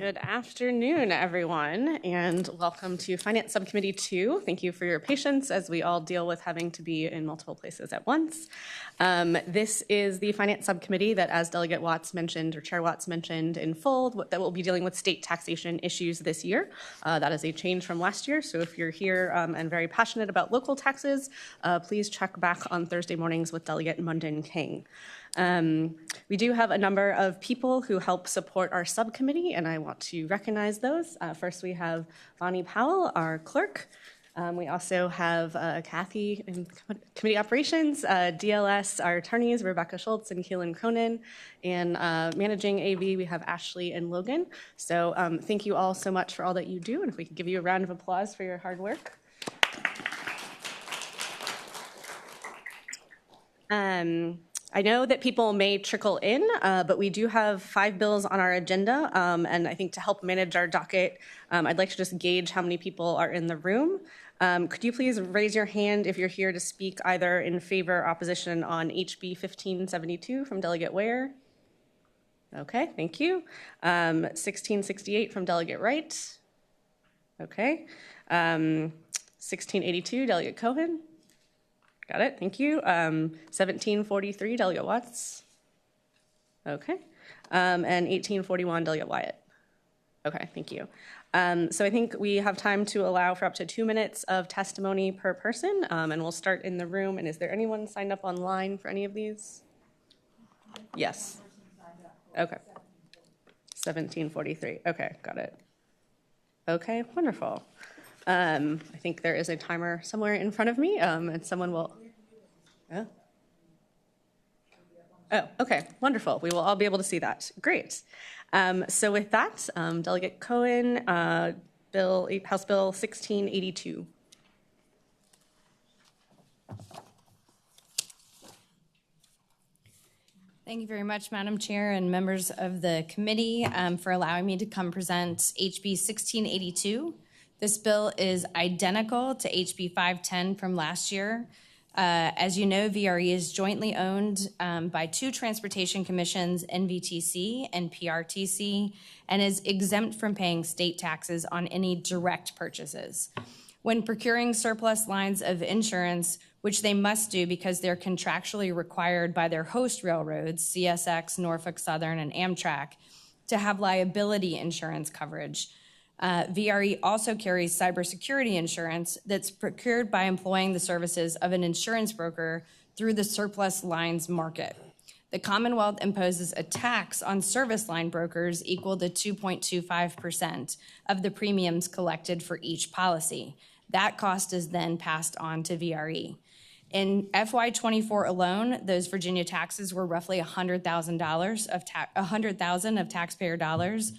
Good afternoon, everyone, and welcome to Finance Subcommittee 2. Thank you for your patience as we all deal with having to be in multiple places at once. This is the Finance Subcommittee that, as Delegate Watts mentioned, or Chair Watts mentioned in full, that will be dealing with state taxation issues this year. That is a change from last year, so if you're here and very passionate about local taxes, please check back on Thursday mornings with Delegate Munden King. We do have a number of people who help support our subcommittee, and I want to recognize those. First, we have Bonnie Powell, our clerk. We also have Kathy in committee operations, DLS, our attorneys, Rebecca Schultz and Keelan Cronin, and managing AV, we have Ashley and Logan. So thank you all so much for all that you do, and if we could give you a round of applause for your hard work. I know that people may trickle in, but we do have 5 bills on our agenda, and I think to help manage our docket, I'd like to just gauge how many people are in the room. Could you please raise your hand if you're here to speak either in favor or opposition on HB 1572 from Delegate Ware? Okay, thank you. 1668 from Delegate Wright. Okay. 1682, Delegate Cohen. Got it, thank you. 1743, Delegate Watts. Okay. And 1841, Delegate Wyatt. Okay, thank you. So I think we have time to allow for up to 2 minutes of testimony per person, and we'll start in the room. And is there anyone signed up online for any of these? Yes. Okay. 1743, okay, got it. Okay, wonderful. I think there is a timer somewhere in front of me, and someone will. Oh, okay, wonderful. We will all be able to see that. Great. So with that, Delegate Cohen, House Bill 1682. Thank you very much, Madam Chair and members of the committee, for allowing me to come present HB 1682. This bill is identical to HB 510 from last year. As you know, VRE is jointly owned by 2 transportation commissions, NVTC and PRTC, and is exempt from paying state taxes on any direct purchases. When procuring surplus lines of insurance, which they must do because they're contractually required by their host railroads, CSX, Norfolk Southern, and Amtrak, to have liability insurance coverage, VRE also carries cybersecurity insurance that's procured by employing the services of an insurance broker through the surplus lines market. The Commonwealth imposes a tax on service line brokers equal to 2.25% of the premiums collected for each policy. That cost is then passed on to VRE. In FY24 alone, those Virginia taxes were roughly $100,000 of taxpayer dollars.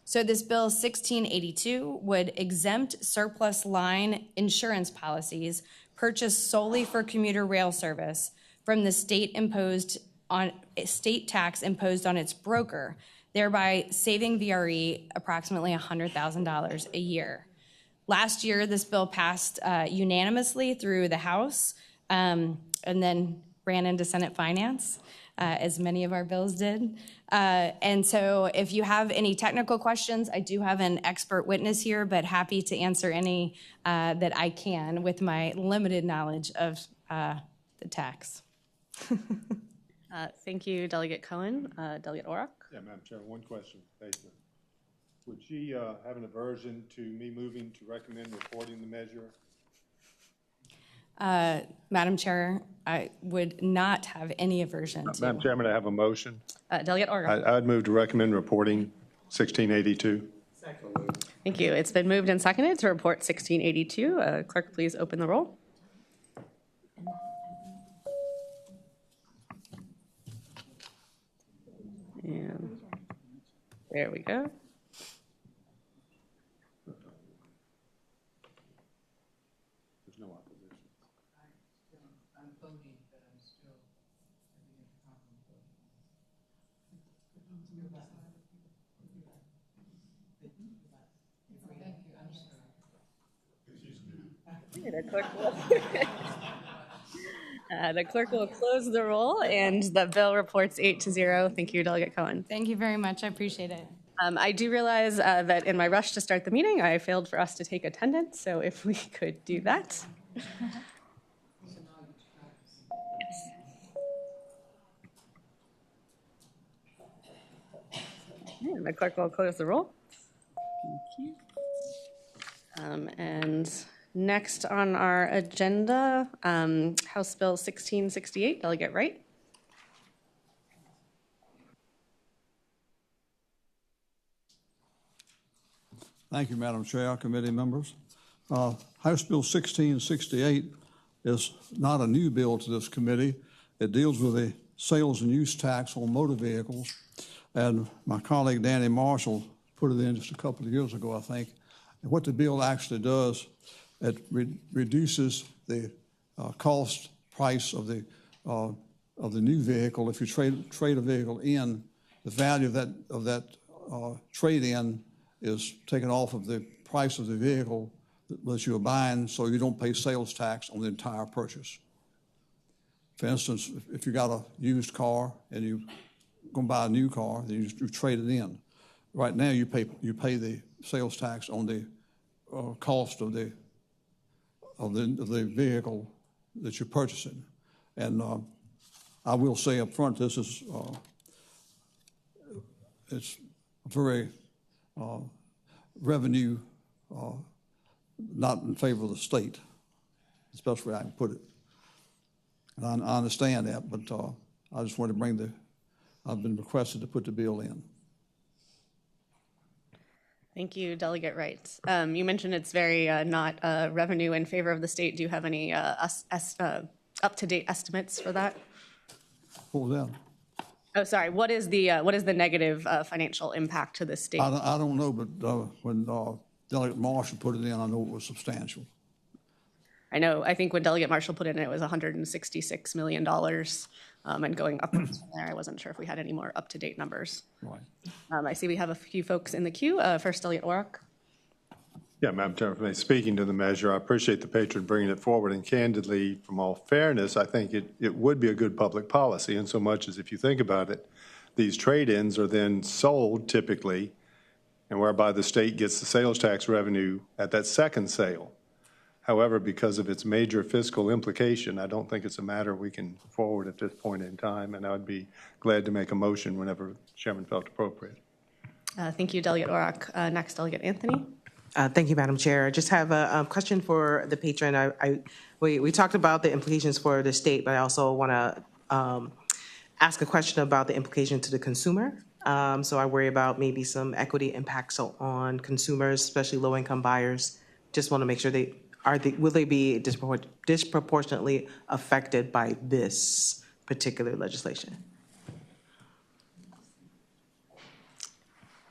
So this bill 1682 would exempt surplus line insurance policies purchased solely for commuter rail service from the state tax imposed on its broker, thereby saving VRE approximately $100,000 a year. Last year, this bill passed unanimously through the House and then ran into Senate Finance, as many of our bills did. And so if you have any technical questions, I do have an expert witness here, but happy to answer any that I can with my limited knowledge of the tax. Thank you, Delegate Cohen. Delegate Orrock? Yeah, Madam Chair, one question. Basically. Would she have an aversion to me moving to recommend reporting the measure? Madam Chair, I would not have any aversion to. Madam Chairman, I have a motion. Delegate Orrock. I'd move to recommend reporting 1682. Second. Thank you. It's been moved and seconded to report 1682. Clerk, please open the roll. And there we go. There's no opposition. I'm voting, but I'm still having a problem voting. Thank you, I'm sorry. The clerk will close the roll, and the bill reports 8-0. Thank you, Delegate Cohen. Thank you very much. I appreciate it. I do realize that in my rush to start the meeting, I failed for us to take attendance, so if we could do that. And the clerk will close the roll. And next on our agenda, House Bill 1668, Delegate Wright. Thank you, Madam Chair, committee members. House Bill 1668 is not a new bill to this committee. It deals with the sales and use tax on motor vehicles. And my colleague Danny Marshall put it in just a couple of years ago, I think. And what the bill actually does, it reduces the cost price of the new vehicle. If you trade a vehicle in, the value of that trade-in is taken off of the price of the vehicle that you're buying, so you don't pay sales tax on the entire purchase. For instance, if you got a used car and you're going to buy a new car, then you trade it in. Right now, you pay the sales tax on the cost of the vehicle that you're purchasing. And I will say up front, this is it's very revenue not in favor of the state, is the best way I can put it. And I understand that, but I just want to I've been requested to put the bill in. Thank you, Delegate Wright. You mentioned it's very not revenue in favor of the state. Do you have any up-to-date estimates for that? What was that? Oh, sorry. What is the negative financial impact to the state? I don't know, but when Delegate Marshall put it in, I know it was substantial. I know. I think when Delegate Marshall put it in, it was $166 million, and going upwards from there. I wasn't sure if we had any more up-to-date numbers. Right. I see we have a few folks in the queue. First, Delegate Orrock. Yeah, Madam Chairman, speaking to the measure, I appreciate the patron bringing it forward. And candidly, from all fairness, I think it would be a good public policy in so much as if you think about it, these trade-ins are then sold typically, and whereby the state gets the sales tax revenue at that second sale. However, because of its major fiscal implication, I don't think it's a matter we can forward at this point in time, and I would be glad to make a motion whenever the chairman felt appropriate. Thank you, Delegate Orrock. Next, Delegate Anthony. Thank you, Madam Chair. I just have a question for the patron. We talked about the implications for the state, but I also want to ask a question about the implication to the consumer. So I worry about maybe some equity impacts on consumers, especially low-income buyers. Just want to make sure will they be disproportionately affected by this particular legislation?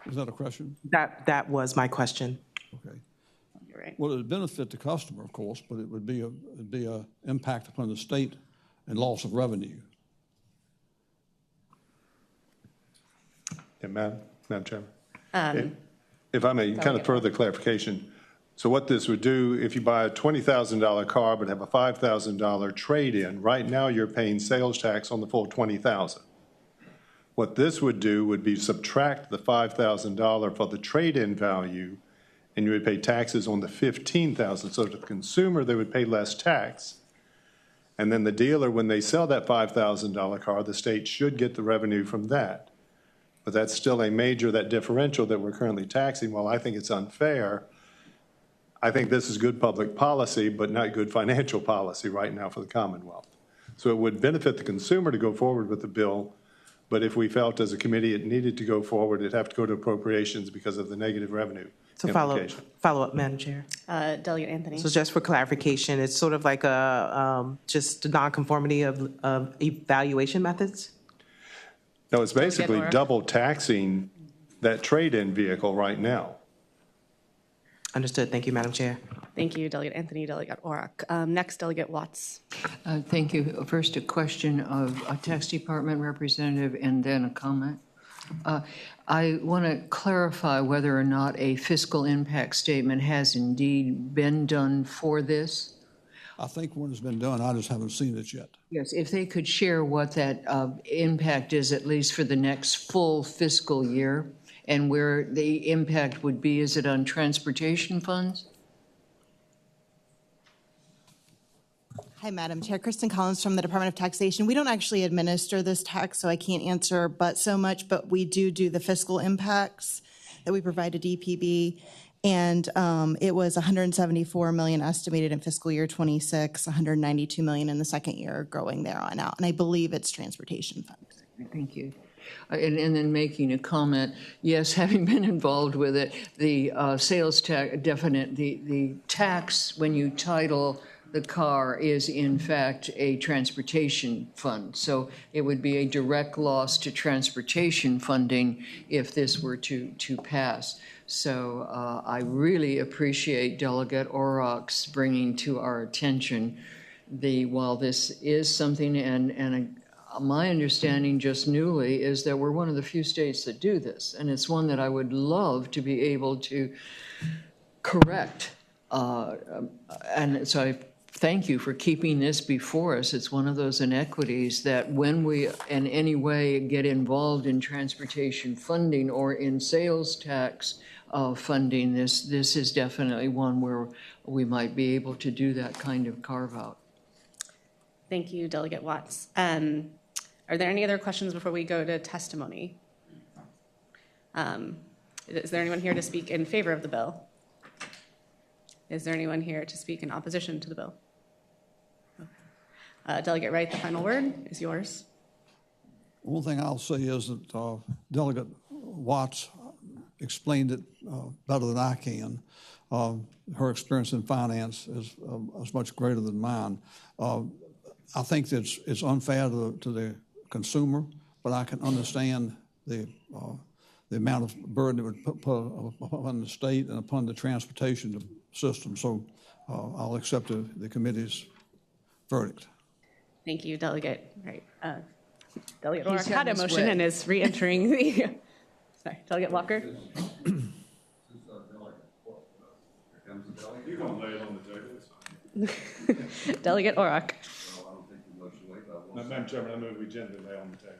Is that a question? That was my question. Okay. You're right. Well, it would benefit the customer, of course, but it would be a impact upon the state and loss of revenue. Yeah, Madam Chairman. If I may, kind of further clarification. So what this would do, if you buy a $20,000 car but have a $5,000 trade-in, right now you're paying sales tax on the full $20,000. What this would do would be subtract the $5,000 for the trade-in value, and you would pay taxes on the $15,000. So to the consumer, they would pay less tax. And then the dealer, when they sell that $5,000 car, the state should get the revenue from that. But that's still that differential that we're currently taxing. While I think it's unfair, I think this is good public policy, but not good financial policy right now for the Commonwealth. So it would benefit the consumer to go forward with the bill, but if we felt as a committee it needed to go forward, it'd have to go to appropriations because of the negative revenue implication. Follow up, Madam Chair. Delegate Anthony. So just for clarification, it's sort of like just the nonconformity of evaluation methods? No, it's basically double taxing that trade-in vehicle right now. Understood. Thank you, Madam Chair. Thank you, Delegate Anthony, Delegate Orrock. Next, Delegate Watts. Thank you. First, a question of a tax department representative and then a comment. I want to clarify whether or not a fiscal impact statement has indeed been done for this. I think one has been done. I just haven't seen it yet. Yes, if they could share what that impact is, at least for the next full fiscal year, and where the impact would be? Is it on transportation funds? Hi, Madam Chair. Kristen Collins from the Department of Taxation. We don't actually administer this tax, so I can't answer so much, but we do the fiscal impacts that we provide to DPB. And it was 174 million estimated in fiscal year 26, 192 million in the second year, growing there on out. And I believe it's transportation funds. Thank you. And then making a comment, yes, having been involved with it, the sales tax, the tax when you title the car is in fact a transportation fund. So it would be a direct loss to transportation funding if this were to pass. So I really appreciate Delegate Orrock's bringing to our attention while this is something, and my understanding just newly is that we're one of the few states that do this, and it's one that I would love to be able to correct. And so I thank you for keeping this before us. It's one of those inequities that when we in any way get involved in transportation funding or in sales tax funding, this is definitely one where we might be able to do that kind of carve out. Thank you, Delegate Watts. Are there any other questions before we go to testimony? Is there anyone here to speak in favor of the bill? Is there anyone here to speak in opposition to the bill? Delegate Wright, the final word is yours. One thing I'll say is that Delegate Watts explained it better than I can. Her experience in finance is much greater than mine. I think that it's unfair to the consumer, but I can understand the amount of burden it would put upon the state and upon the transportation system. So I'll accept the committee's verdict. Thank you, Delegate. Right. Delegate Orrock had a motion and is re-entering the. Sorry, Delegate Walker. You're going to lay it on the table. Delegate Orrock. Madam Chairman, I move we gently lay on the table.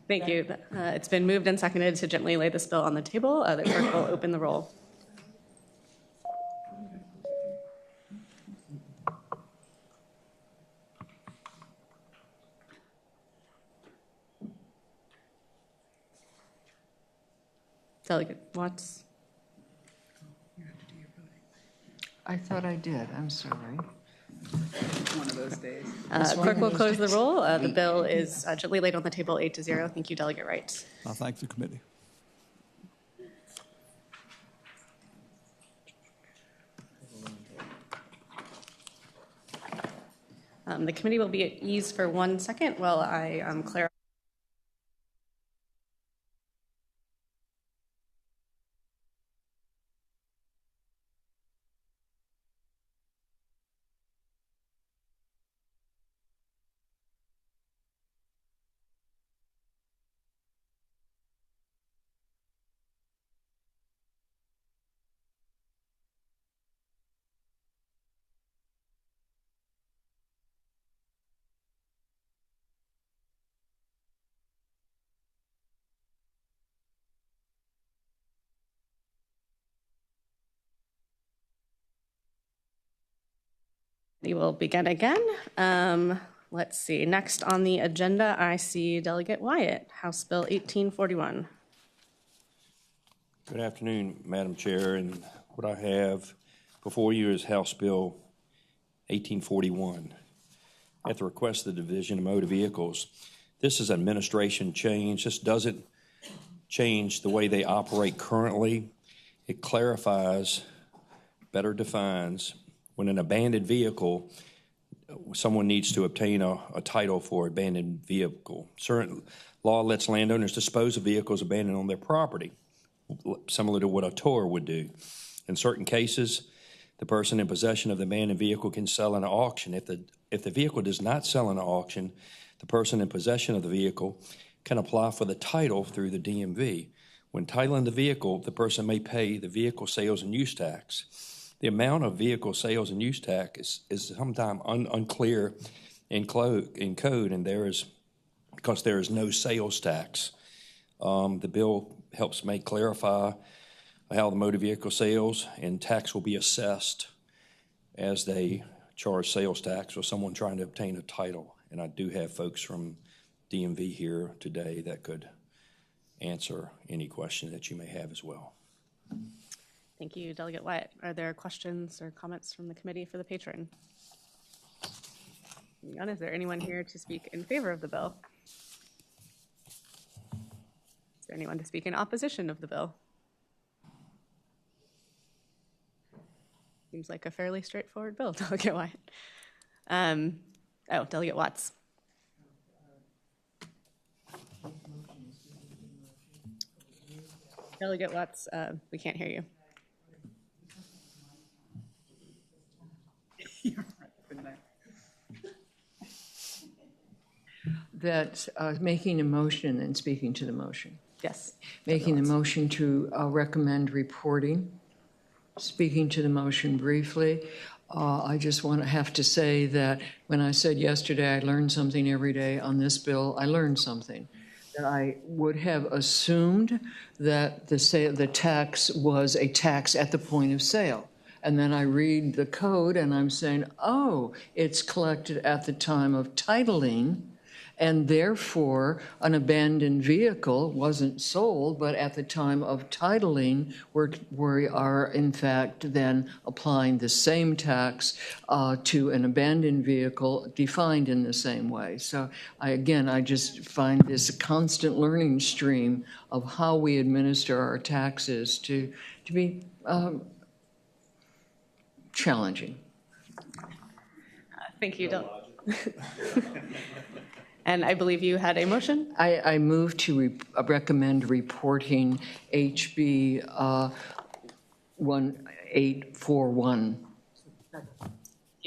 Thank you. It's been moved and seconded to gently lay this bill on the table. The clerk will open the roll. Delegate Watts. I thought I did. I'm sorry. One of those days. Clerk will close the roll. The bill is gently laid on the table, 8-0. Thank you, Delegate Wright. I thank the committee. The committee will be at ease for 1 second while I clarify. We will begin again. Let's see. Next on the agenda, I see Delegate Wyatt, House Bill 1841. Good afternoon, Madam Chair. And what I have before you is House Bill 1841. At the request of the Division of Motor Vehicles, this is administration change. This doesn't change the way they operate currently. It clarifies, better defines, when an abandoned vehicle, someone needs to obtain a title for abandoned vehicle. Certain law lets landowners dispose of vehicles abandoned on their property, similar to what a tower would do. In certain cases, the person in possession of the abandoned vehicle can sell in an auction. If the vehicle does not sell in an auction, the person in possession of the vehicle can apply for the title through the DMV. When titling the vehicle, the person may pay the vehicle sales and use tax. The amount of vehicle sales and use tax is sometimes unclear in code, and because there is no sales tax. The bill helps make clarify how the motor vehicle sales and tax will be assessed as they charge sales tax or someone trying to obtain a title. And I do have folks from DMV here today that could answer any question that you may have as well. Thank you, Delegate Wyatt. Are there questions or comments from the committee for the patron? None. Is there anyone here to speak in favor of the bill? Is there anyone to speak in opposition of the bill? Seems like a fairly straightforward bill, Delegate Wyatt. Delegate Watts. Delegate Watts, we can't hear you. That making a motion and speaking to the motion. Yes. Making the motion to recommend reporting. Speaking to the motion briefly, I just have to say that when I said yesterday I learned something every day on this bill, I learned something. That I would have assumed that the tax was a tax at the point of sale. And then I read the code and I'm saying, oh, it's collected at the time of titling, and therefore an abandoned vehicle wasn't sold, but at the time of titling, we are in fact then applying the same tax to an abandoned vehicle defined in the same way. So I just find this a constant learning stream of how we administer our taxes to be challenging. Thank you, And I believe you had a motion? I move to recommend reporting HB 1841.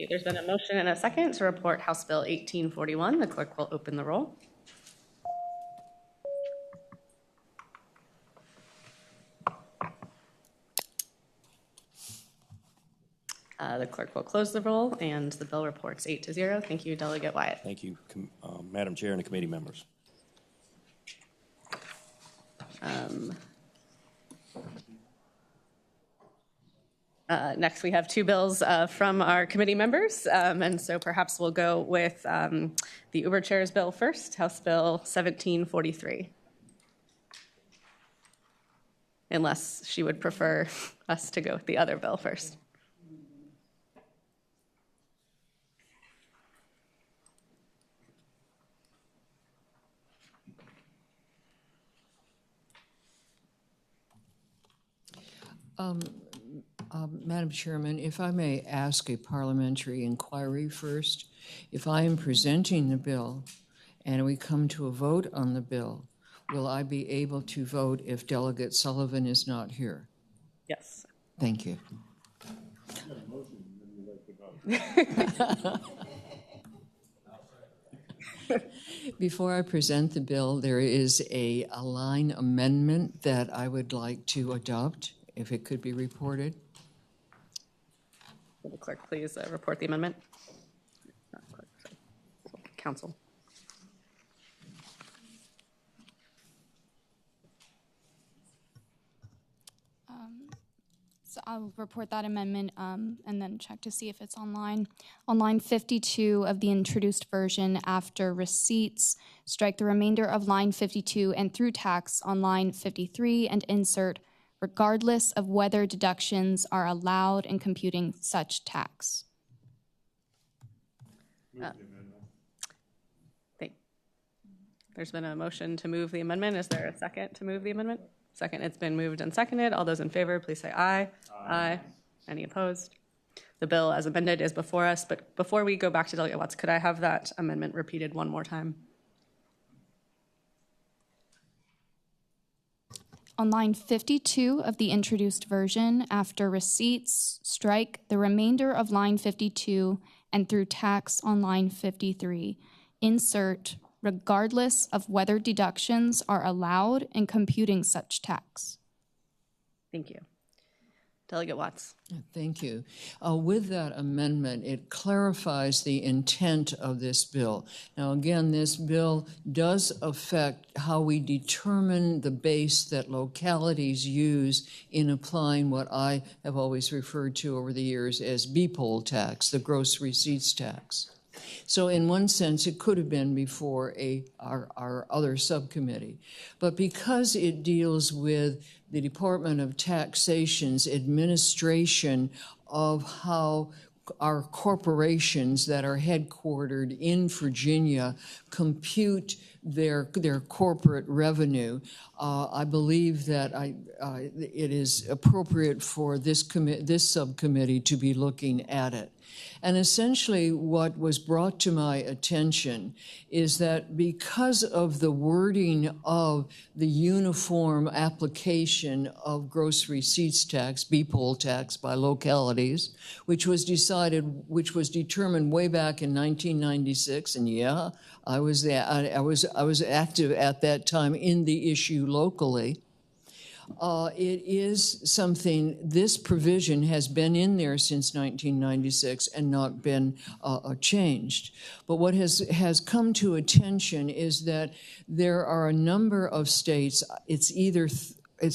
There's been a motion and a second to report House Bill 1841. The clerk will open the roll. The clerk will close the roll, and the bill reports 8-0. Thank you, Delegate Wyatt. Thank you, Madam Chair and the committee members. Next, we have two bills from our committee members, and so perhaps we'll go with the Uber Chair's bill first, House Bill 1743. Unless she would prefer us to go with the other bill first. Madam Chairman, if I may ask a parliamentary inquiry first. If I am presenting the bill and we come to a vote on the bill, will I be able to vote if Delegate Sullivan is not here? Yes. Thank you. Before I present the bill, there is a line amendment that I would like to adopt, if it could be reported. Will the clerk please report the amendment? Council. So I'll report that amendment and then check to see if it's online. On line 52 of the introduced version, after receipts, strike the remainder of line 52 and through tax on line 53 and insert regardless of whether deductions are allowed in computing such tax. There's been a motion to move the amendment. Is there a second to move the amendment? Second, it's been moved and seconded. All those in favor, please say aye. Aye. Any opposed? The bill as amended is before us, but before we go back to Delegate Watts, could I have that amendment repeated one more time? On line 52 of the introduced version, after receipts, strike the remainder of line 52 and through tax on line 53. Insert regardless of whether deductions are allowed in computing such tax. Thank you. Delegate Watts. Thank you. With that amendment, it clarifies the intent of this bill. Now, again, this bill does affect how we determine the base that localities use in applying what I have always referred to over the years as B-poll tax, the gross receipts tax. So in one sense, it could have been before our other subcommittee. But because it deals with the Department of Taxation's administration of how our corporations that are headquartered in Virginia compute their corporate revenue, I believe that it is appropriate for this subcommittee to be looking at it. And essentially what was brought to my attention is that because of the wording of the uniform application of gross receipts tax, B-poll tax by localities, which was determined way back in 1996, and yeah, I was active at that time in the issue locally. It is something, this provision has been in there since 1996 and not been changed. But what has come to attention is that there are a number of states, it's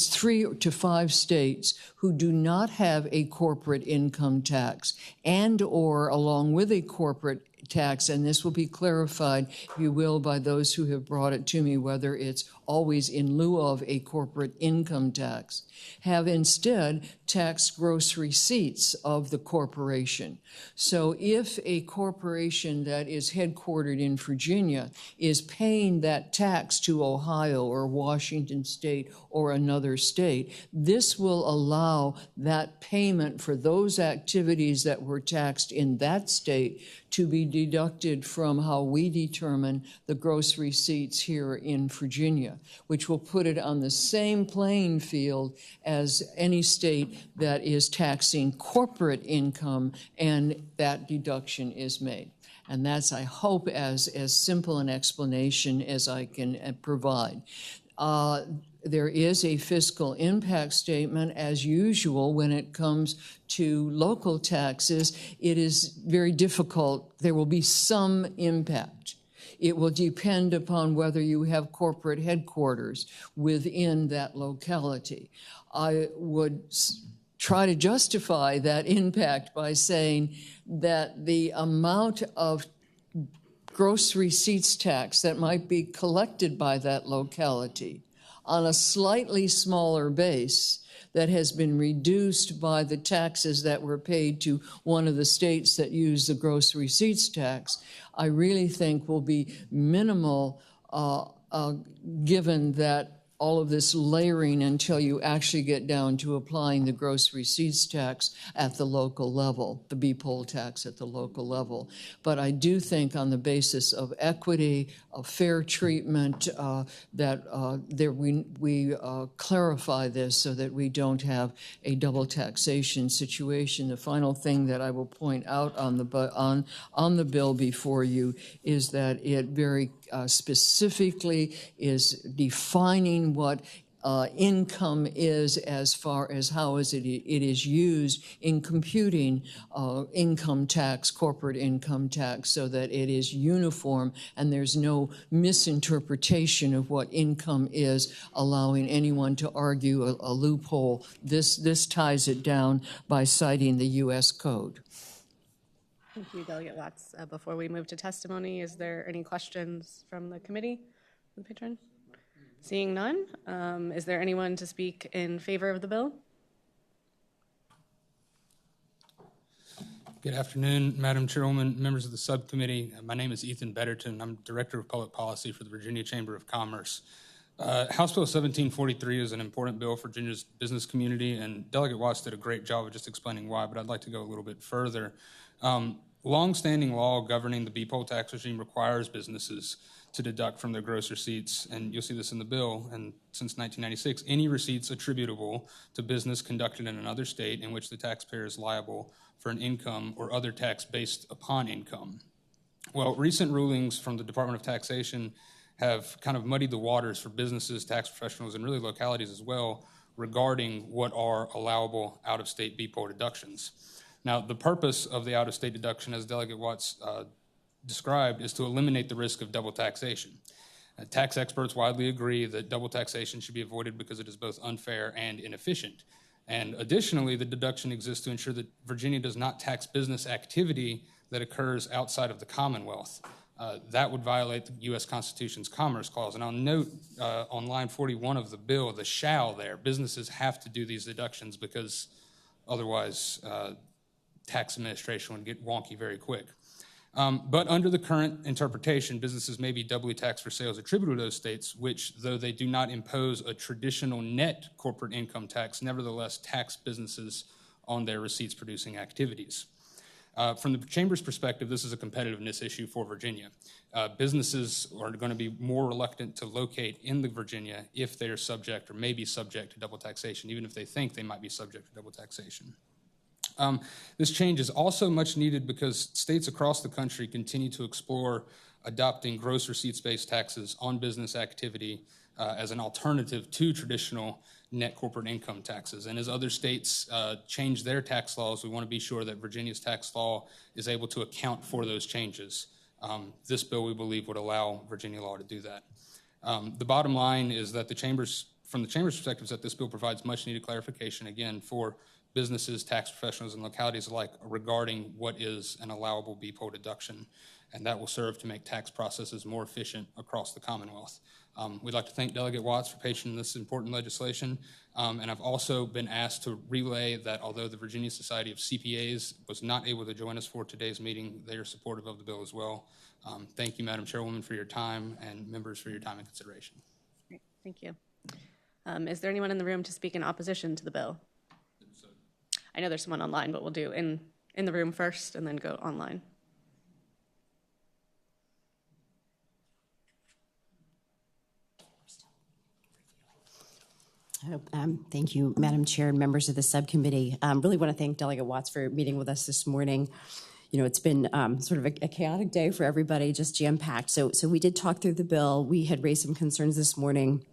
3 to 5 states who do not have a corporate income tax and or along with a corporate tax, and this will be clarified, if you will, by those who have brought it to me, whether it's always in lieu of a corporate income tax, have instead taxed gross receipts of the corporation. So if a corporation that is headquartered in Virginia is paying that tax to Ohio or Washington State or another state, this will allow that payment for those activities that were taxed in that state to be deducted from how we determine the gross receipts here in Virginia, which will put it on the same playing field as any state that is taxing corporate income and that deduction is made. And that's, I hope, as simple an explanation as I can provide. There is a fiscal impact statement, as usual, when it comes to local taxes. It is very difficult. There will be some impact. It will depend upon whether you have corporate headquarters within that locality. I would try to justify that impact by saying that the amount of gross receipts tax that might be collected by that locality on a slightly smaller base that has been reduced by the taxes that were paid to one of the states that use the gross receipts tax, I really think will be minimal given that all of this layering until you actually get down to applying the gross receipts tax at the local level, the B-poll tax at the local level. But I do think on the basis of equity, of fair treatment, that we clarify this so that we don't have a double taxation situation. The final thing that I will point out on the bill before you is that it very specifically is defining what income is as far as how it is used in computing income tax, corporate income tax, so that it is uniform and there's no misinterpretation of what income is, allowing anyone to argue a loophole. This ties it down by citing the U.S. Code. Thank you, Delegate Watts. Before we move to testimony, is there any questions from the committee, the patron? Seeing none, is there anyone to speak in favor of the bill? Good afternoon, Madam Chairwoman, members of the subcommittee. My name is Ethan Betterton. I'm Director of Public Policy for the Virginia Chamber of Commerce. House Bill 1743 is an important bill for Virginia's business community, and Delegate Watts did a great job of just explaining why, but I'd like to go a little bit further. Long-standing law governing the B-poll tax regime requires businesses to deduct from their gross receipts, and you'll see this in the bill, and since 1996, any receipts attributable to business conducted in another state in which the taxpayer is liable for an income or other tax based upon income. Well, recent rulings from the Department of Taxation have kind of muddied the waters for businesses, tax professionals, and really localities as well regarding what are allowable out-of-state BPOL deductions. Now, the purpose of the out-of-state deduction, as Delegate Watts described, is to eliminate the risk of double taxation. Tax experts widely agree that double taxation should be avoided because it is both unfair and inefficient. And additionally, the deduction exists to ensure that Virginia does not tax business activity that occurs outside of the Commonwealth. That would violate the U.S. Constitution's Commerce Clause. And I'll note on line 41 of the bill, the shall there, businesses have to do these deductions because otherwise tax administration would get wonky very quick. But under the current interpretation, businesses may be doubly taxed for sales attributable to those states, which, though they do not impose a traditional net corporate income tax, nevertheless tax businesses on their receipts-producing activities. From the Chamber's perspective, this is a competitiveness issue for Virginia. Businesses are going to be more reluctant to locate in the Virginia if they are subject or may be subject to double taxation, even if they think they might be subject to double taxation. This change is also much needed because states across the country continue to explore adopting gross receipts-based taxes on business activity as an alternative to traditional net corporate income taxes. And as other states change their tax laws, we want to be sure that Virginia's tax law is able to account for those changes. This bill, we believe, would allow Virginia law to do that. The bottom line is that from the Chamber's perspective, is that this bill provides much-needed clarification, again, for businesses, tax professionals, and localities alike regarding what is an allowable BPOL deduction, and that will serve to make tax processes more efficient across the Commonwealth. We'd like to thank Delegate Watts for patience in this important legislation, and I've also been asked to relay that although the Virginia Society of CPAs was not able to join us for today's meeting, they are supportive of the bill as well. Thank you, Madam Chairwoman, for your time, and members for your time and consideration. Great, thank you. Is there anyone in the room to speak in opposition to the bill? I know there's someone online, but we'll do in the room first and then go online. Thank you, Madam Chair and members of the subcommittee. Really want to thank Delegate Watts for meeting with us this morning. You know, it's been sort of a chaotic day for everybody, just jam-packed. So we did talk through the bill. We had raised some concerns this morning.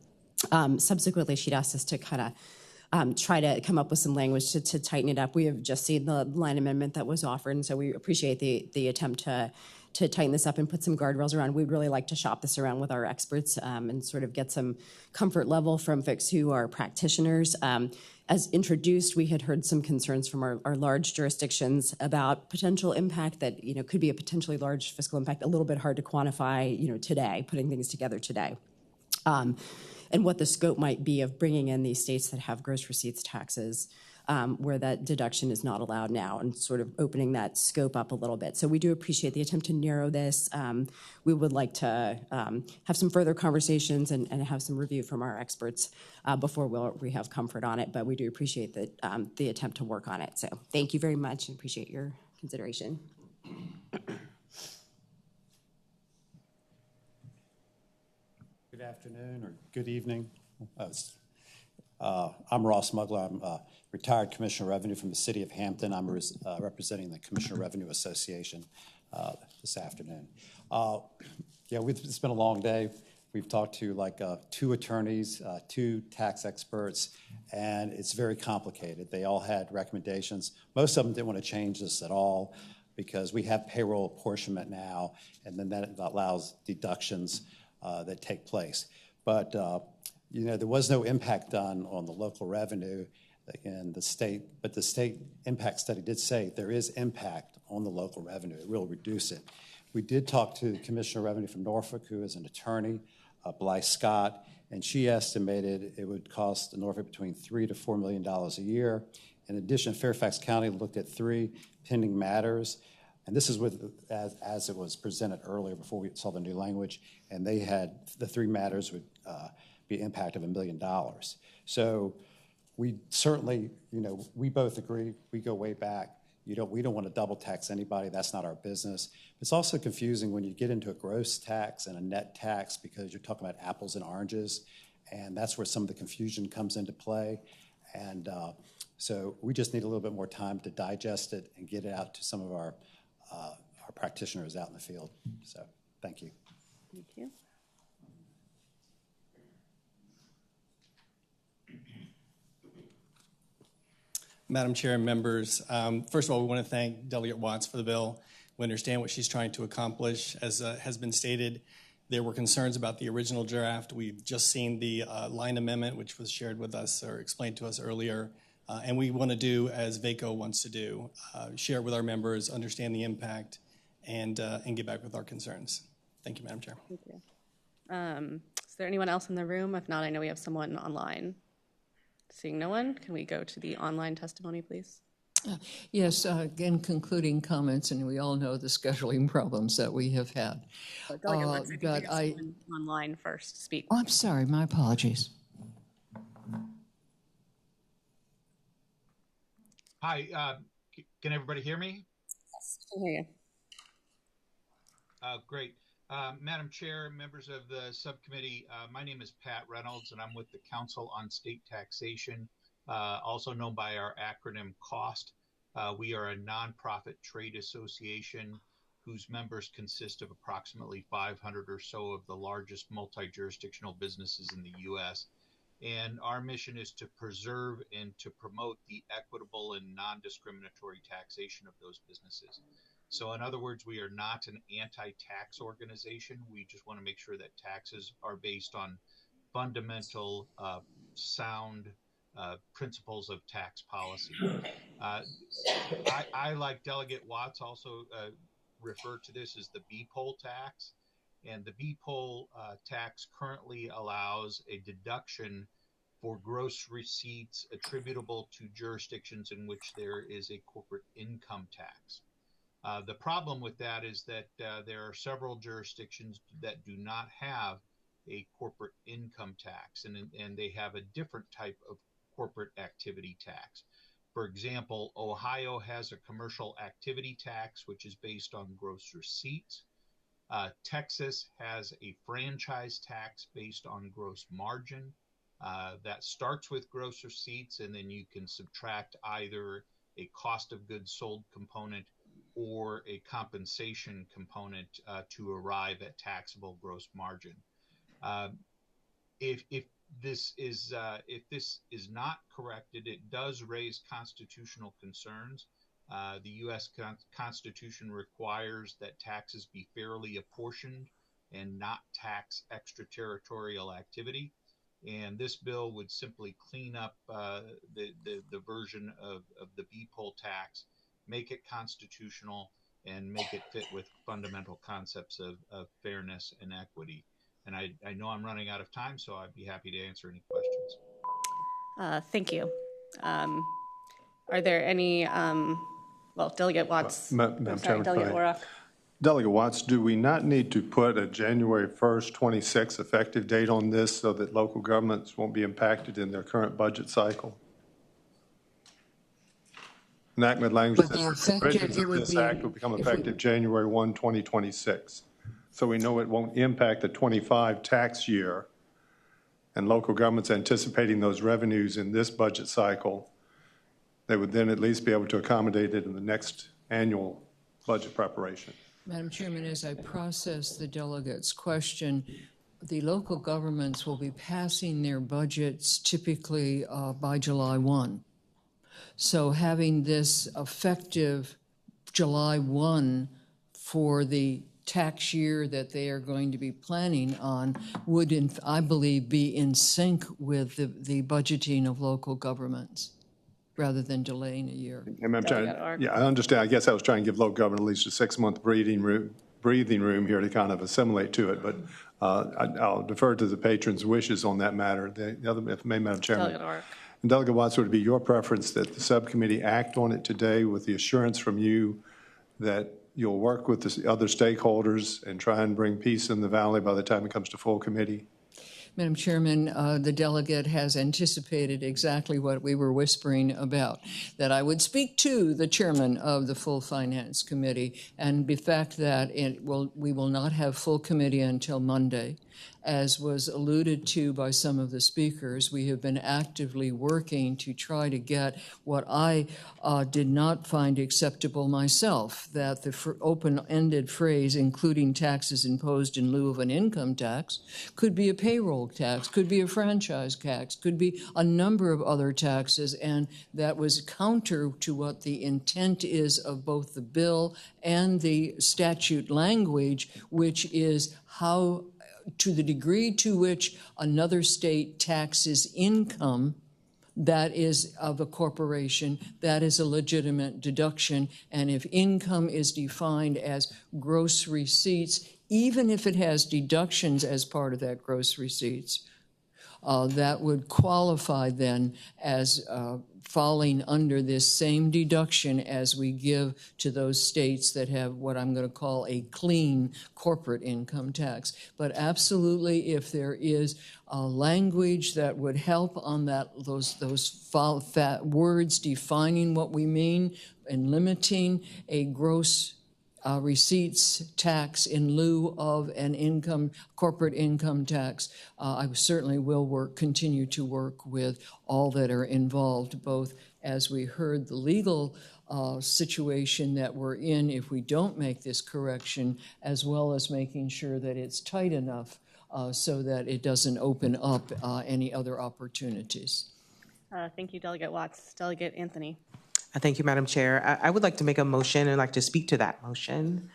Subsequently, she'd asked us to kind of try to come up with some language to tighten it up. We have just seen the line amendment that was offered, and so we appreciate the attempt to tighten this up and put some guardrails around. We'd really like to shop this around with our experts and sort of get some comfort level from folks who are practitioners. As introduced, we had heard some concerns from our large jurisdictions about potential impact that, you know, could be a potentially large fiscal impact, a little bit hard to quantify, you know, today, putting things together today. And what the scope might be of bringing in these states that have gross receipts taxes where that deduction is not allowed now, and sort of opening that scope up a little bit. So we do appreciate the attempt to narrow this. We would like to have some further conversations and have some review from our experts before we have comfort on it, but we do appreciate the attempt to work on it. So thank you very much and appreciate your consideration. Good afternoon or good evening. I'm Ross Mugler. I'm a retired Commissioner of Revenue from the City of Hampton. I'm representing the Commissioner of Revenue Association this afternoon. It's been a long day. We've talked to like 2 attorneys, 2 tax experts, and it's very complicated. They all had recommendations. Most of them didn't want to change this at all because we have payroll apportionment now, and then that allows deductions that take place. But there was no impact done on the local revenue in the state, but the state impact study did say there is impact on the local revenue. It will reduce it. We did talk to the Commissioner of Revenue from Norfolk, who is an attorney, Blythe Scott, and she estimated it would cost Norfolk between $3 to $4 million a year. In addition, Fairfax County looked at 3 pending matters, and this is as it was presented earlier before we saw the new language, and they had the 3 matters would be an impact of $1 million. So we certainly, we both agree, we go way back. We don't want to double tax anybody. That's not our business. It's also confusing when you get into a gross tax and a net tax because you're talking about apples and oranges, and that's where some of the confusion comes into play. And so we just need a little bit more time to digest it and get it out to some of our practitioners out in the field. So thank you. Thank you. Madam Chair and members. First of all, we want to thank Delegate Watts for the bill. We understand what she's trying to accomplish. As has been stated, there were concerns about the original draft. We've just seen the line amendment, which was shared with us or explained to us earlier. And we want to do as VACO wants to do, share it with our members, understand the impact, and get back with our concerns. Thank you, Madam Chair. Thank you. Is there anyone else in the room? If not, I know we have someone online. Seeing no one, can we go to the online testimony, please? Yes, again, concluding comments, and we all know the scheduling problems that we have had. Delegate Watts, I think we got someone online first to speak. Oh, I'm sorry, my apologies. Hi, can everybody hear me? Yes, I can hear you. Great. Madam Chair, members of the subcommittee, my name is Pat Reynolds, and I'm with the Council on State Taxation, also known by our acronym COST. We are a nonprofit trade association whose members consist of approximately 500 or so of the largest multi-jurisdictional businesses in the U.S. And our mission is to preserve and to promote the equitable and non-discriminatory taxation of those businesses. So in other words, we are not an anti-tax organization. We just want to make sure that taxes are based on fundamental, sound principles of tax policy. I, like Delegate Watts, also refer to this as the B-poll tax. And the B-poll tax currently allows a deduction for gross receipts attributable to jurisdictions in which there is a corporate income tax. The problem with that is that there are several jurisdictions that do not have a corporate income tax, and they have a different type of corporate activity tax. For example, Ohio has a commercial activity tax, which is based on gross receipts. Texas has a franchise tax based on gross margin. That starts with gross receipts, and then you can subtract either a cost of goods sold component or a compensation component to arrive at taxable gross margin. If this is not corrected, it does raise constitutional concerns. The U.S. Constitution requires that taxes be fairly apportioned and not tax extraterritorial activity. And this bill would simply clean up the version of the B-poll tax, make it constitutional, and make it fit with fundamental concepts of fairness and equity. And I know I'm running out of time, so I'd be happy to answer any questions. Thank you. Are there any, Delegate Watts, Delegate Orrock. Delegate Watts, do we not need to put a January 1st, 26 effective date on this so that local governments won't be impacted in their current budget cycle? Enactment language says the provisions of this act will become effective January 1, 2026. So we know it won't impact the 25 tax year, and local governments anticipating those revenues in this budget cycle, they would then at least be able to accommodate it in the next annual budget preparation. Madam Chairman, as I process the delegate's question, the local governments will be passing their budgets typically by July 1. So having this effective July 1 for the tax year that they are going to be planning on would, I believe, be in sync with the budgeting of local governments rather than delaying a year. Yeah, I understand. I guess I was trying to give local government at least a 6-month breathing room here to kind of assimilate to it, but I'll defer to the patrons' wishes on that matter. The other, if may, Madam Chairman. And Delegate Watts, would it be your preference that the subcommittee act on it today with the assurance from you that you'll work with the other stakeholders and try and bring peace in the valley by the time it comes to full committee? Madam Chairman, the delegate has anticipated exactly what we were whispering about, that I would speak to the chairman of the full Finance Committee, and the fact that we will not have full committee until Monday. As was alluded to by some of the speakers, we have been actively working to try to get what I did not find acceptable myself, that the open-ended phrase, including taxes imposed in lieu of an income tax, could be a payroll payroll tax, could be a franchise tax, could be a number of other taxes, and that was counter to what the intent is of both the bill and the statute language, which is how, to the degree to which another state taxes income that is of a corporation, that is a legitimate deduction. And if income is defined as gross receipts, even if it has deductions as part of that gross receipts, that would qualify then as falling under this same deduction as we give to those states that have what I'm going to call a clean corporate income tax. But absolutely, if there is a language that would help on that, those words defining what we mean and limiting a gross receipts tax in lieu of an corporate income tax, I certainly will continue to work with all that are involved, both as we heard the legal situation that we're in if we don't make this correction, as well as making sure that it's tight enough so that it doesn't open up any other opportunities. Thank you, Delegate Watts. Delegate Anthony. Thank you, Madam Chair. I would like to make a motion and like to speak to that motion.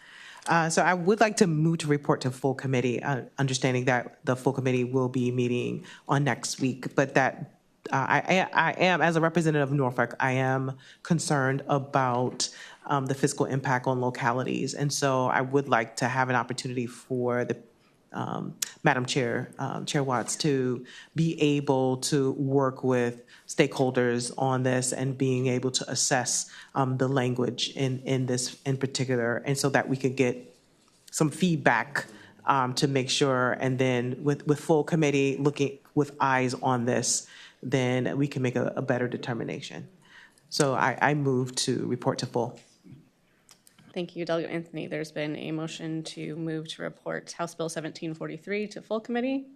So I would like to move to report to full committee, understanding that the full committee will be meeting on next week, but that I am, as a representative of Norfolk, I am concerned about the fiscal impact on localities. And so I would like to have an opportunity for the Madam Chair, Chair Watts, to be able to work with stakeholders on this and being able to assess the language in this in particular, and so that we could get some feedback to make sure, and then with full committee looking with eyes on this, then we can make a better determination. So I move to report to full. Thank you, Delegate Anthony. There's been a motion to move to report House Bill 1743 to full committee.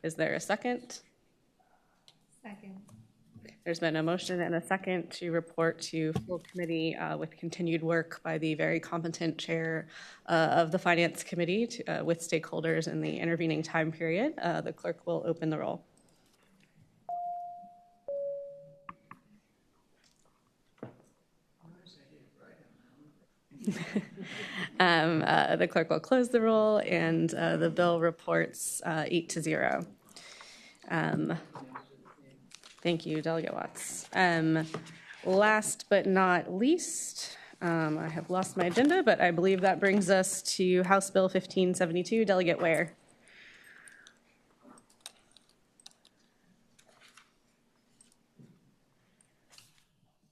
Is there a second? Second. There's been a motion and a second to report to full committee with continued work by the very competent chair of the Finance Committee with stakeholders in the intervening time period. The clerk will open the roll. The clerk will close the roll, and the bill reports 8-0. Thank you, Delegate Watts. Last but not least, I have lost my agenda, but I believe that brings us to House Bill 1572. Delegate Ware.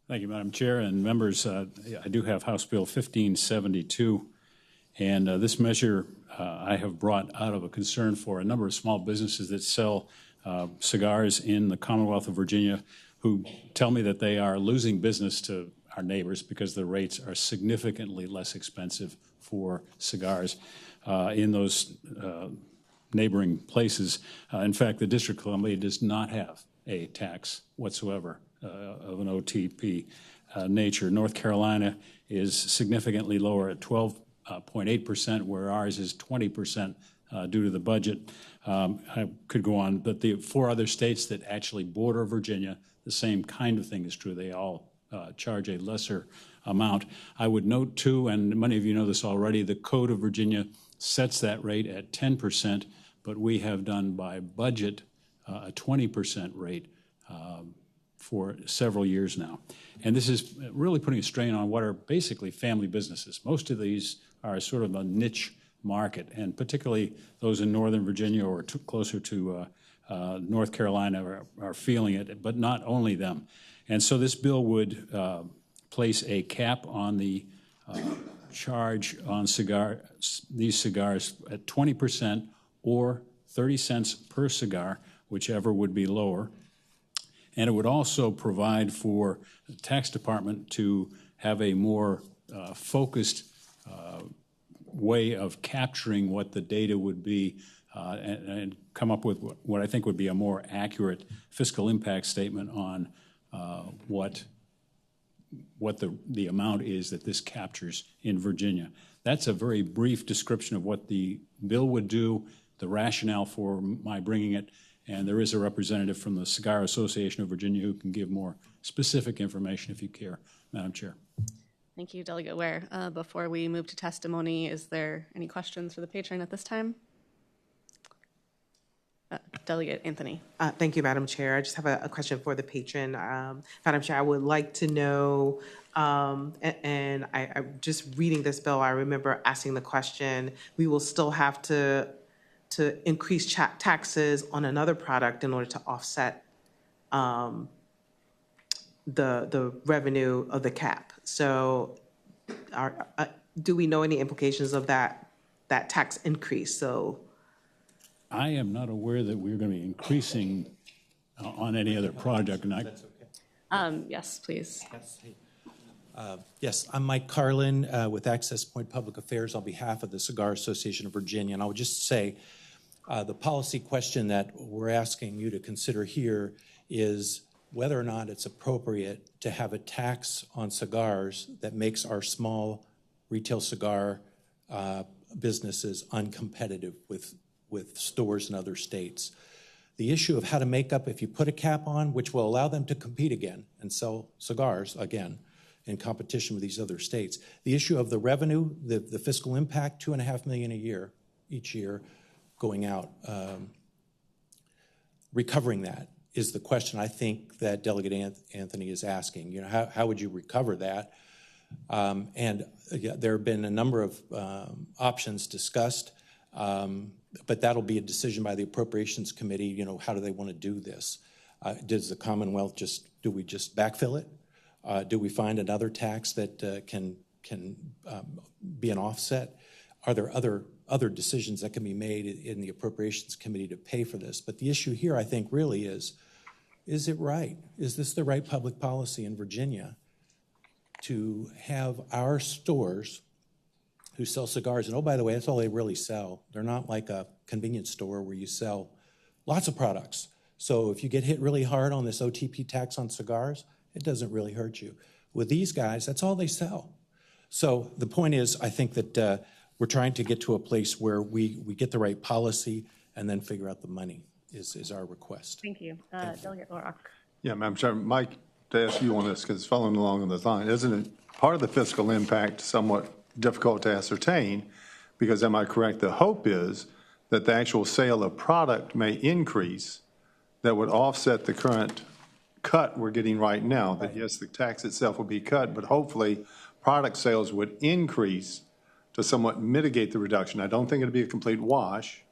Thank you, Madam Chair and members. I do have House Bill 1572, and this measure I have brought out of a concern for a number of small businesses that sell cigars in the Commonwealth of Virginia, who tell me that they are losing business to our neighbors because the rates are significantly less expensive for cigars in those neighboring places. In fact, the District of Columbia does not have a tax whatsoever of an OTP nature. North Carolina is significantly lower at 12.8%, where ours is 20% due to the budget. I could go on, but the 4 other states that actually border Virginia, the same kind of thing is true. They all charge a lesser amount. I would note, too, and many of you know this already, the Code of Virginia sets that rate at 10%, but we have done by budget a 20% rate for several years now. And this is really putting a strain on what are basically family businesses. Most of these are sort of a niche market, and particularly those in Northern Virginia or closer to North Carolina are feeling it, but not only them. And so this bill would place a cap on the charge on these cigars at 20% or 30 cents per cigar, whichever would be lower. And it would also provide for the tax department to have a more focused way of capturing what the data would be and come up with what I think would be a more accurate fiscal impact statement on what the amount is that this captures in Virginia. That's a very brief description of what the bill would do. the rationale for my bringing it. And there is a representative from the Cigar Association of Virginia who can give more specific information if you care, Madam Chair. Thank you, Delegate Ware. Before we move to testimony, is there any questions for the patron at this time? Delegate Anthony. Thank you, Madam Chair. I just have a question for the patron. Madam Chair, I would like to know, and I'm just reading this bill, I remember asking the question, we will still have to increase taxes on another product in order to offset the revenue of the cap. So do we know any implications of that tax increase? So I am not aware that we're going to be increasing on any other project. And yes, please. Yes, I'm Mike Carlin with Access Point Public Affairs on behalf of the Cigar Association of Virginia. And I would just say the policy question that we're asking you to consider here is whether or not it's appropriate to have a tax on cigars that makes our small retail cigar businesses uncompetitive with stores in other states. The issue of how to make up if you put a cap on, which will allow them to compete again and sell cigars again in competition with these other states. The issue of the revenue, the fiscal impact, $2.5 million a year, each year, going out, recovering that is the question I think that Delegate Anthony is asking. You know, how would you recover that? And there have been a number of options discussed, but that'll be a decision by the Appropriations Committee. You know, how do they want to do this? Does the Commonwealth do we just backfill it? Do we find another tax that can be an offset? Are there other decisions that can be made in the Appropriations Committee to pay for this? But the issue here, I think, really is it right? Is this the right public policy in Virginia to have our stores who sell cigars, and oh, by the way, that's all they really sell. They're not like a convenience store where you sell lots of products. So if you get hit really hard on this OTP tax on cigars, it doesn't really hurt you. With these guys, that's all they sell. So the point is, I think that we're trying to get to a place where we get the right policy and then figure out the money is our request. Thank you. Delegate Lorock. Yeah, Madam Chair, Mike, to ask you on this, because following along on this line, isn't it part of the fiscal impact somewhat difficult to ascertain? Because am I correct, the hope is that the actual sale of product may increase that would offset the current cut we're getting right now, that yes, the tax itself will be cut, but hopefully product sales would increase to somewhat mitigate the reduction. I don't think it'd be a complete wash,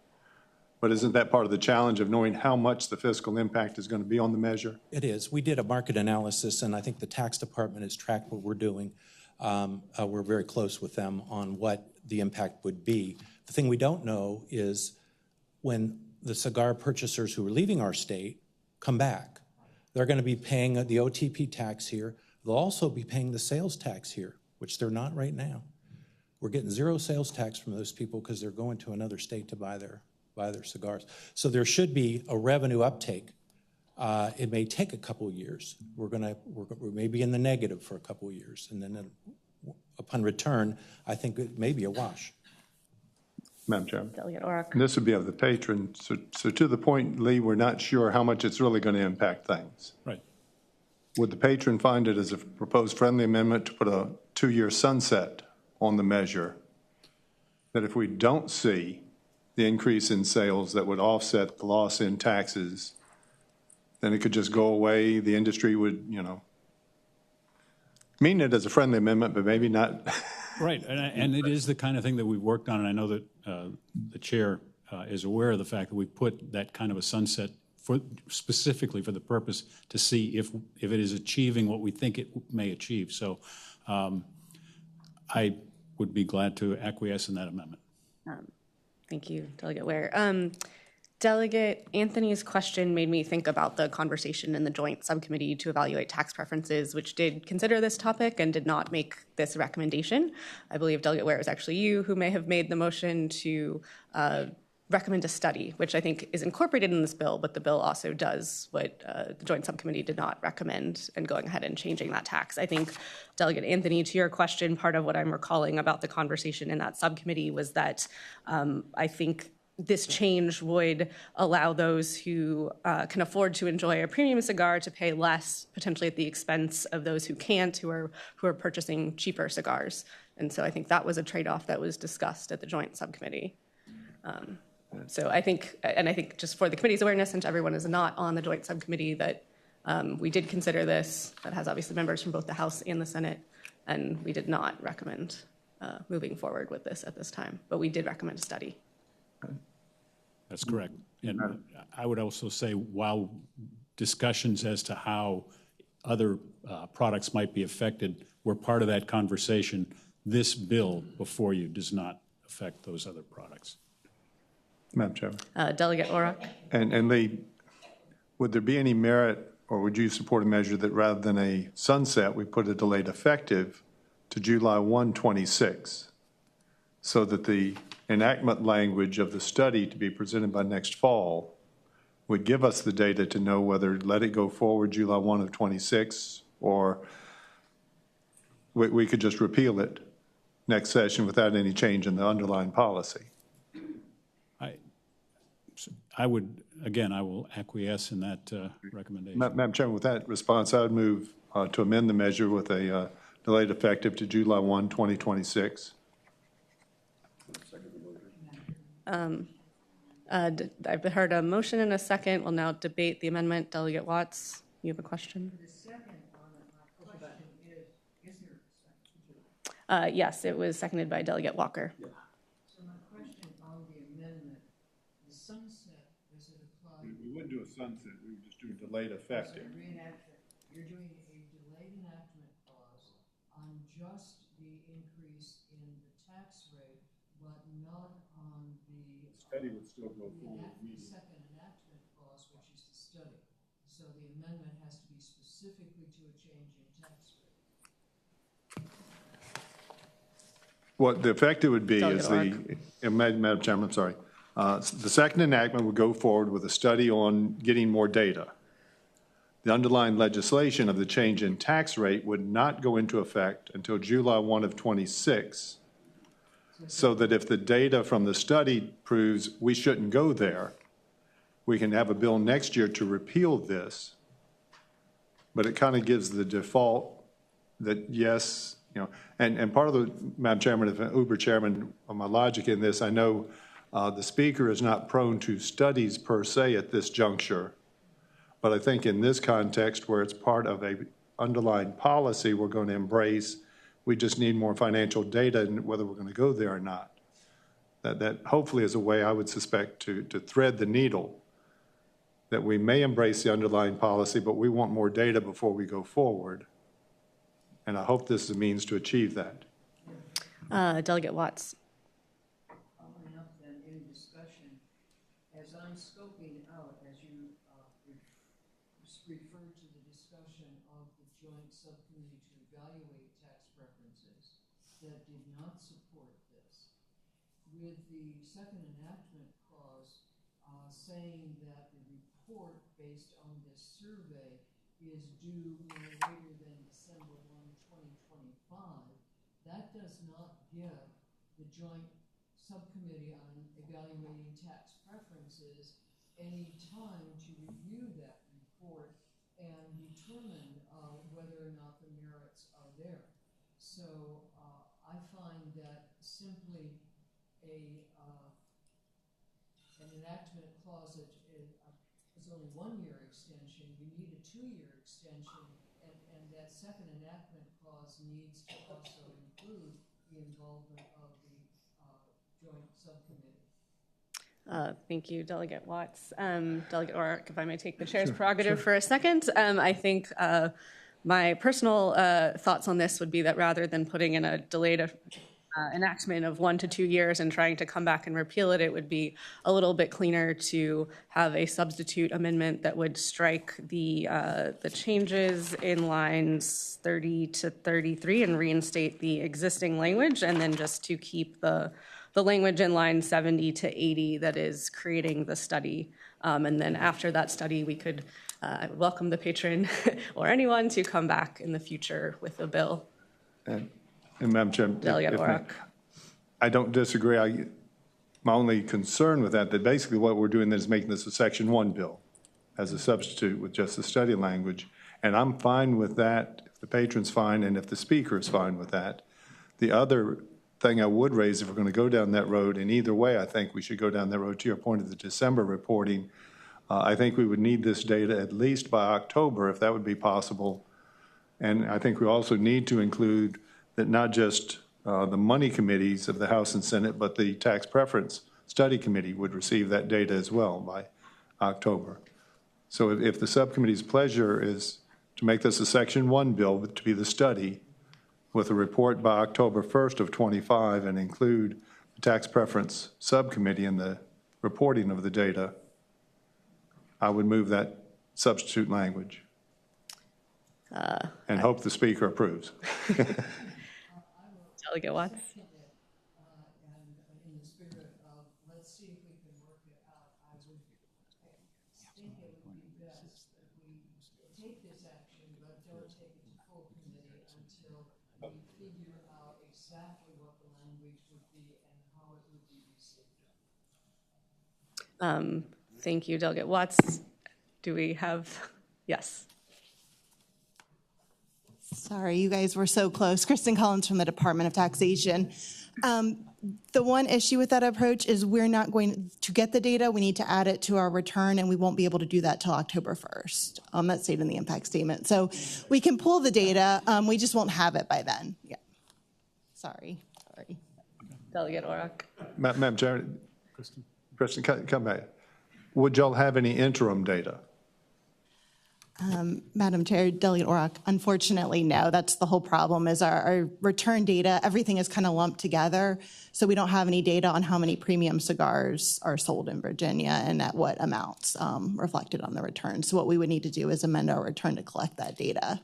but isn't that part of the challenge of knowing how much the fiscal impact is going to be on the measure? It is. We did a market analysis, and I think the tax department has tracked what we're doing. We're very close with them on what the impact would be. The thing we don't know is when the cigar purchasers who are leaving our state come back, they're going to be paying the OTP tax here. They'll also be paying the sales tax here, which they're not right now. We're getting zero sales tax from those people because they're going to another state to buy their cigars. So there should be a revenue uptake. It may take a couple of years. We may be in the negative for a couple of years, and then upon return, I think it may be a wash. Madam Chairman. Delegate Lorock. This would be of the patron. So to the point, Lee, we're not sure how much it's really going to impact things. Right. Would the patron find it as a proposed friendly amendment to put a 2-year sunset on the measure, that if we don't see the increase in sales that would offset the loss in taxes, then it could just go away, the industry would, mean it as a friendly amendment, but maybe not. Right, and it is the kind of thing that we've worked on, and I know that the chair is aware of the fact that we put that kind of a sunset specifically for the purpose to see if it is achieving what we think it may achieve. So I would be glad to acquiesce in that amendment. Thank you, Delegate Ware. Delegate Anthony's question made me think about the conversation in the joint subcommittee to evaluate tax preferences, which did consider this topic and did not make this recommendation. I believe, Delegate Ware, it was actually you who may have made the motion to recommend a study, which I think is incorporated in this bill, but the bill also does what the joint subcommittee did not recommend in going ahead and changing that tax. I think, Delegate Anthony, to your question, part of what I'm recalling about the conversation in that subcommittee was that I think this change would allow those who can afford to enjoy a premium cigar to pay less, potentially at the expense of those who can't, who are purchasing cheaper cigars. And so I think that was a trade-off that was discussed at the joint subcommittee. So I think just for the committee's awareness, since everyone is not on the joint subcommittee, that we did consider this. That has obviously members from both the House and the Senate, and we did not recommend moving forward with this at this time. But we did recommend a study. That's correct. And I would also say, while discussions as to how other products might be affected were part of that conversation, this bill before you does not affect those other products. Madam Chairman. Delegate Auroch. And Lee, would there be any merit, or would you support a measure that rather than a sunset, we put a delayed effective to July 1, 26, so that the enactment language of the study to be presented by next fall would give us the data to know whether let it go forward July 1 of 26, or we could just repeal it next session without any change in the underlying policy? I would, again, I will acquiesce in that recommendation. Madam Chairman, with that response, I would move to amend the measure with a delayed effective to July 1, 2026. I've heard a motion and a second. We'll now debate the amendment. Delegate Watts, you have a question? Yes, it was seconded by Delegate Walker. So my question on the amendment, the sunset, does it apply? We wouldn't do a sunset. We would just do a delayed effective. You're doing a delayed enactment clause on just the increase in the tax rate, but not on the study would still go forward. The second enactment clause, which is the study. So the amendment has to be specifically to a change in tax rate. What the effective would be is Madam Chairman, I'm sorry. The second enactment would go forward with a study on getting more data. The underlying legislation of the change in tax rate would not go into effect until July 1 of 26, so that if the data from the study proves we shouldn't go there, we can have a bill next year to repeal this. But it kind of gives the default that yes, and part of the, Madam Chairman, if Uber Chairman, my logic in this, I know the Speaker is not prone to studies per se at this juncture, but I think in this context where it's part of a underlying policy we're going to embrace, we just need more financial data and whether we're going to go there or not. That hopefully is a way I would suspect to thread the needle, that we may embrace the underlying policy, but we want more data before we go forward. And I hope this is a means to achieve that. Delegate Watts. Following up then in discussion, as I'm scoping out, as you referred to the discussion of the joint subcommittee to evaluate tax preferences that did not support this, with the second enactment clause saying that the report based on this survey is due no later than December 1, 2025, that does not give the joint subcommittee on evaluating tax preferences any time to review that report and determine whether or not the merits are there. So I find that simply an enactment clause that is only 1 year extension, you need a 2-year extension, and that second enactment clause needs to also include the involvement of the joint subcommittee. Thank you, Delegate Watts. Delegate Auroch, if I may take the chair's prerogative for a second. I think my personal thoughts on this would be that rather than putting in a delayed enactment of 1 to 2 years and trying to come back and repeal it, it would be a little bit cleaner to have a substitute amendment that would strike the changes in lines 30 to 33 and reinstate the existing language, and then just to keep the language in line 70 to 80 that is creating the study. And then after that study, we could welcome the patron or anyone to come back in the future with a bill. And Madam Chair, Delegate Auroch. I don't disagree. my only concern with that basically what we're doing is making this a Section 1 bill as a substitute with just the study language. And I'm fine with that if the patron's fine and if the speaker is fine with that. The other thing I would raise, if we're going to go down that road, and either way, I think we should go down that road, to your point of the December reporting, I think we would need this data at least by October, if that would be possible. And I think we also need to include that not just the money committees of the House and Senate, but the tax preference study committee would receive that data as well by October. So if the subcommittee's pleasure is to make this a Section 1 bill to be the study with a report by October 1st of 25 and include the tax preference subcommittee in the reporting of the data, I would move that substitute language and hope the speaker approves. Delegate Watts. Thank you, Delegate Watts. Do we have, yes. Sorry, you guys were so close. Kristen Collins from the Department of Taxation. The one issue with that approach is we're not going to get the data. We need to add it to our return, and we won't be able to do that till October 1st. That's stated in the impact statement. So we can pull the data. We just won't have it by then. Yeah. Sorry. Delegate Orrock. Madam Chair, Kristen, come back. Would y'all have any interim data? Madam Chair, Delegate Orrock, unfortunately, no. That's the whole problem is our return data, everything is kind of lumped together. So we don't have any data on how many premium cigars are sold in Virginia and at what amounts reflected on the return. So what we would need to do is amend our return to collect that data.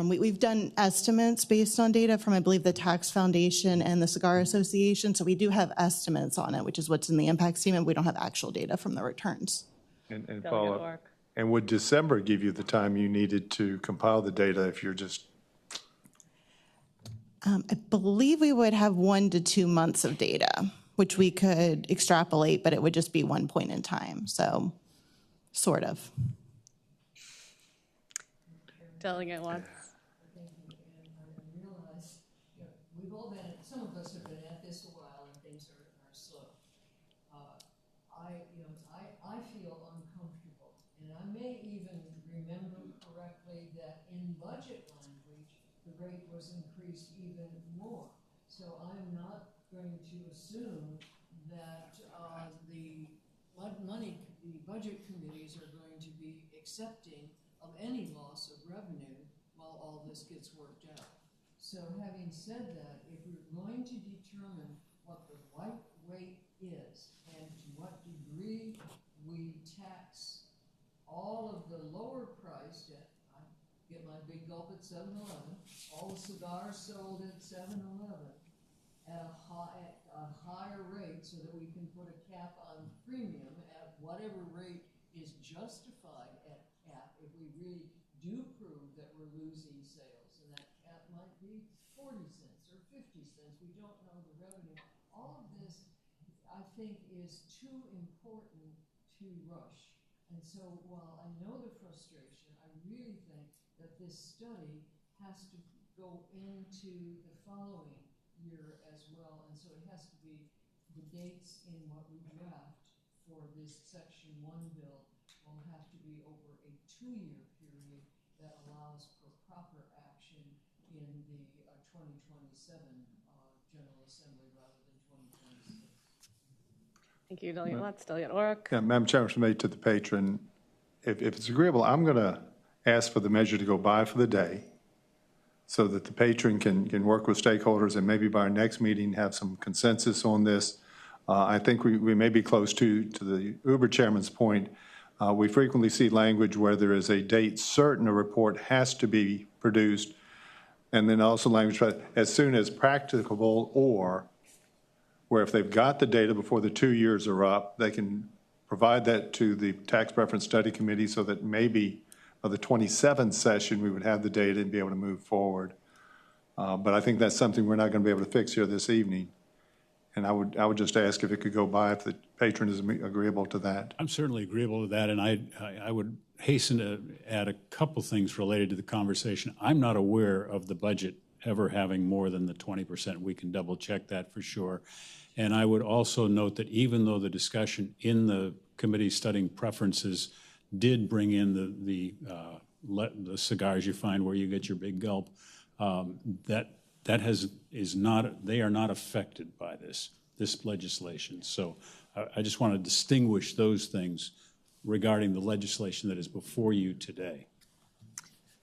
We've done estimates based on data from, I believe, the Tax Foundation and the Cigar Association. So we do have estimates on it, which is what's in the impact statement. We don't have actual data from the returns. And follow up. And would December give you the time you needed to compile the data if you're just? I believe we would have 1 to 2 months of data, which we could extrapolate, but it would just be one point in time. So, sort of. Delegate Watts. We've all been, some of us have been at this a while and things are slow. I feel uncomfortable, and I may even remember correctly that in budget language, the rate was increased even more. So I'm not going to assume that the budget committees are going to be accepting of any loss of revenue while all this gets worked out. So having said that, if we're going to determine what the right rate is and to what degree we tax all of the lower priced, I get my big gulp at 7-Eleven, all the cigars sold at 7-Eleven at a higher rate so that we can put a cap on premium at whatever rate is justified at cap if we really do prove that we're losing sales. And that cap might be 40 cents or 50 cents. We don't know the revenue. All of this, I think, is too important to rush. And so while I know the frustration, I really think that this study has to go into the following year as well. And so it has to be the dates in what we draft for this Section 1 bill will have to be over a 2-year period that allows for proper action in the 2027 General Assembly rather than 2026. Thank you, Delegate Watts. Delegate Orrock. Yeah, Madam Chairman, made to the patron. If it's agreeable, I'm going to ask for the measure to go by for the day so that the patron can work with stakeholders and maybe by our next meeting have some consensus on this. I think we may be close to the Uber chairman's point. We frequently see language where there is a date certain a report has to be produced, and then also language as soon as practicable, or where if they've got the data before the 2 years are up, they can provide that to the Tax Preference Study Committee so that maybe by the 27th session we would have the data and be able to move forward. But I think that's something we're not going to be able to fix here this evening. And I would just ask if it could go by if the patron is agreeable to that. I'm certainly agreeable to that, and I would hasten to add a couple things related to the conversation. I'm not aware of the budget ever having more than the 20%. We can double check that for sure. And I would also note that even though the discussion in the committee studying preferences did bring in the cigars you find where you get your big gulp, they are not affected by this legislation. So I just want to distinguish those things regarding the legislation that is before you today.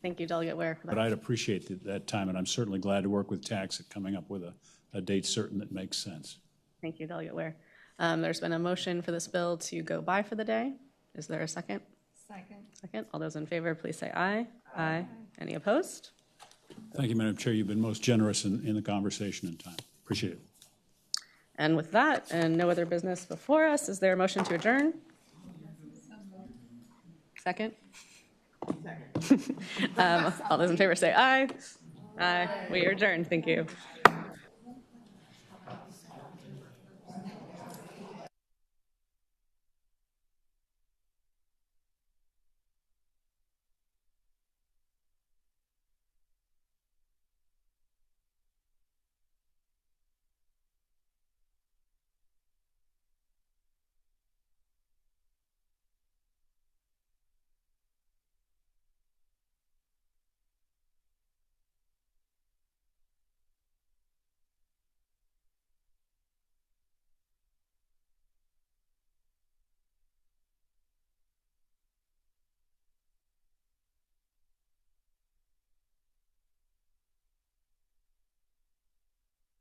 Thank you, Delegate Ware, for that. But I'd appreciate that time, and I'm certainly glad to work with TAX at coming up with a date certain that makes sense. Thank you, Delegate Ware. There's been a motion for this bill to go by for the day. Is there a second? Second. All those in favor, please say aye. Aye. Any opposed? Thank you, Madam Chair. You've been most generous in the conversation and time. Appreciate it. And with that, and no other business before us, is there a motion to adjourn? Second? All those in favor say aye. Aye. We are adjourned. Thank you.